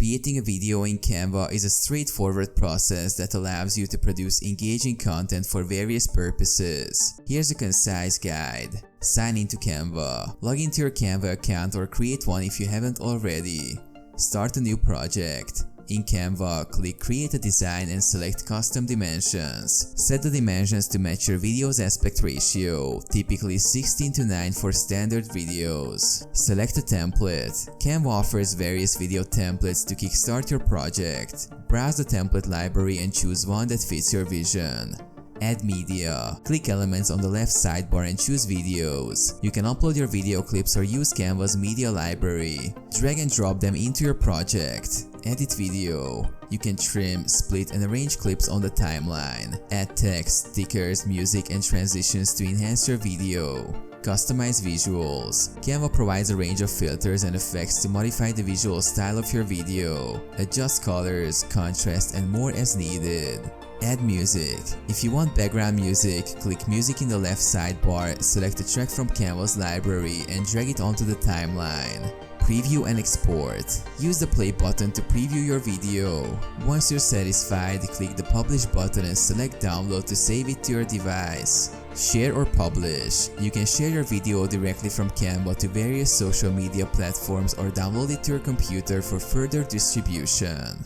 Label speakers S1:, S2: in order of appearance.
S1: Creating a video in Canva is a straightforward process that allows you to produce engaging content for various purposes. Here's a concise guide. Sign into Canva. Log into your Canva account or create one if you haven't already. Start a new project. In Canva, click Create a Design and select Custom Dimensions. Set the dimensions to match your video's aspect ratio, typically 16:9 for standard videos. Select a template. Canva offers various video templates to kickstart your project. Browse the template library and choose one that fits your vision. Add media. Click Elements on the left sidebar and choose Videos. You can upload your video clips or use Canva's media library. Drag and drop them into your project. Edit video. You can trim, split and arrange clips on the timeline. Add text, stickers, music and transitions to enhance your video. Customize visuals. Canva provides a range of filters and effects to modify the visual style of your video. Adjust colors, contrast and more as needed. Add music. If you want background music, click Music in the left sidebar, select a track from Canva's library and drag it onto the timeline. Preview and export. Use the play button to preview your video. Once you're satisfied, click the publish button and select download to save it to your device. Share or publish. You can share your video directly from Canva to various social media platforms or download it to your computer for further distribution.